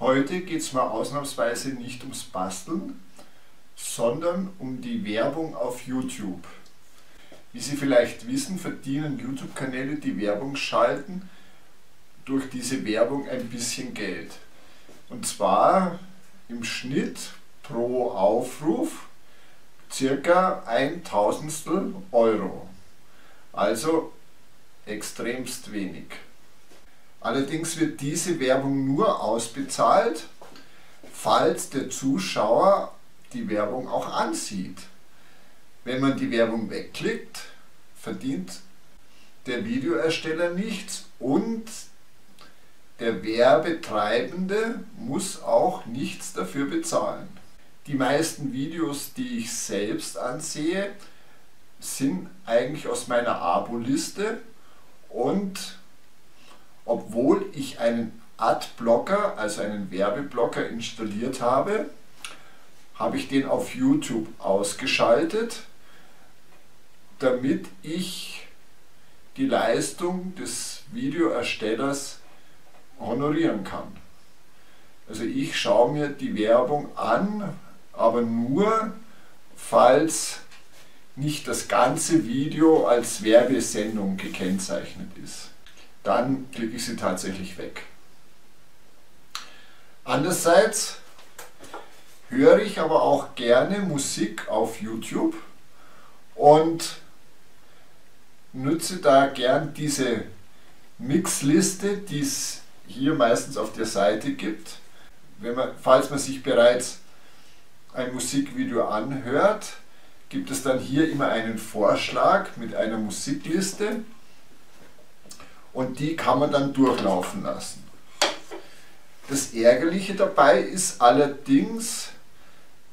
Heute geht es mal ausnahmsweise nicht ums Basteln, sondern um die Werbung auf YouTube. Wie Sie vielleicht wissen, verdienen YouTube-Kanäle, die Werbung schalten, durch diese Werbung ein bisschen Geld. Und zwar im Schnitt pro Aufruf circa 1/1000 Euro. Also extremst wenig. Allerdings wird diese Werbung nur ausbezahlt, falls der Zuschauer die Werbung auch ansieht. Wenn man die Werbung wegklickt, verdient der Videoersteller nichts und der Werbetreibende muss auch nichts dafür bezahlen. Die meisten Videos, die ich selbst ansehe, sind eigentlich aus meiner Abo-Liste, und obwohl ich einen Adblocker, also einen Werbeblocker installiert habe, habe ich den auf YouTube ausgeschaltet, damit ich die Leistung des Videoerstellers honorieren kann. Also ich schaue mir die Werbung an, aber nur, falls nicht das ganze Video als Werbesendung gekennzeichnet ist. Dann klicke ich sie tatsächlich weg. Andererseits höre ich aber auch gerne Musik auf YouTube und nutze da gern diese Mixliste, die es hier meistens auf der Seite gibt. Falls man sich bereits ein Musikvideo anhört, gibt es dann hier immer einen Vorschlag mit einer Musikliste und die kann man dann durchlaufen lassen. Das Ärgerliche dabei ist allerdings,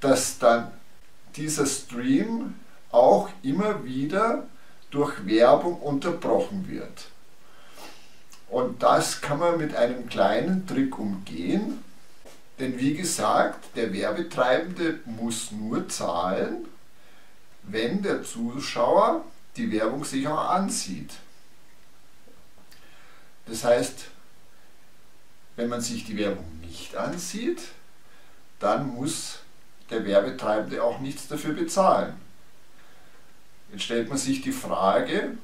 dass dann dieser Stream auch immer wieder durch Werbung unterbrochen wird. Und das kann man mit einem kleinen Trick umgehen, denn wie gesagt, der Werbetreibende muss nur zahlen, wenn der Zuschauer die Werbung sich auch ansieht. Das heißt, wenn man sich die Werbung nicht ansieht, dann muss der Werbetreibende auch nichts dafür bezahlen. Jetzt stellt man sich die Frage,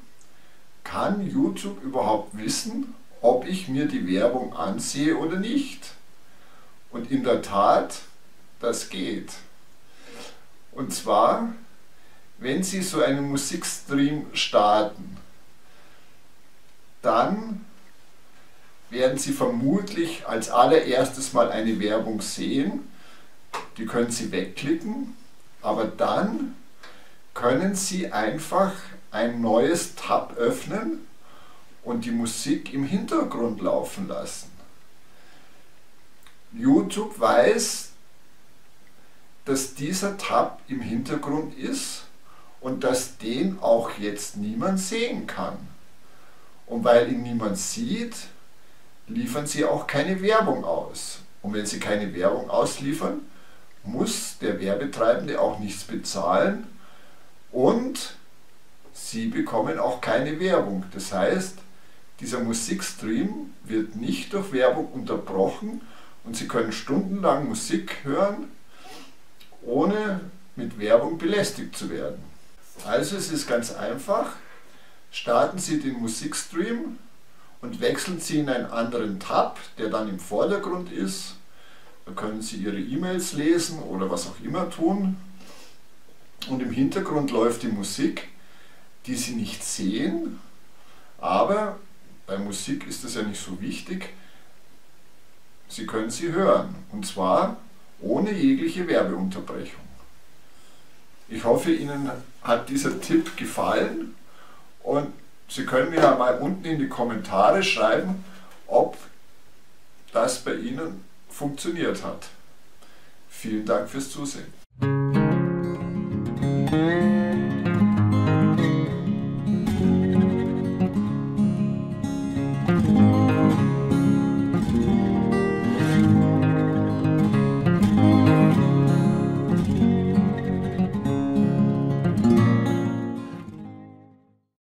kann YouTube überhaupt wissen, ob ich mir die Werbung ansehe oder nicht? Und in der Tat, das geht. Und zwar, wenn Sie so einen Musikstream starten, dann werden Sie vermutlich als allererstes mal eine Werbung sehen. Die können Sie wegklicken, aber dann können Sie einfach ein neues Tab öffnen und die Musik im Hintergrund laufen lassen. YouTube weiß, dass dieser Tab im Hintergrund ist und dass den auch jetzt niemand sehen kann. Und weil ihn niemand sieht, liefern Sie auch keine Werbung aus. Und wenn Sie keine Werbung ausliefern, muss der Werbetreibende auch nichts bezahlen und Sie bekommen auch keine Werbung. Das heißt, dieser Musikstream wird nicht durch Werbung unterbrochen und Sie können stundenlang Musik hören, ohne mit Werbung belästigt zu werden. Also es ist ganz einfach, starten Sie den Musikstream und wechseln Sie in einen anderen Tab, der dann im Vordergrund ist. Da können Sie Ihre E-Mails lesen oder was auch immer tun. Und im Hintergrund läuft die Musik, die Sie nicht sehen, aber bei Musik ist das ja nicht so wichtig. Sie können sie hören, und zwar ohne jegliche Werbeunterbrechung. Ich hoffe, Ihnen hat dieser Tipp gefallen und Sie können mir ja mal unten in die Kommentare schreiben, ob das bei Ihnen funktioniert hat. Vielen Dank fürs Zusehen.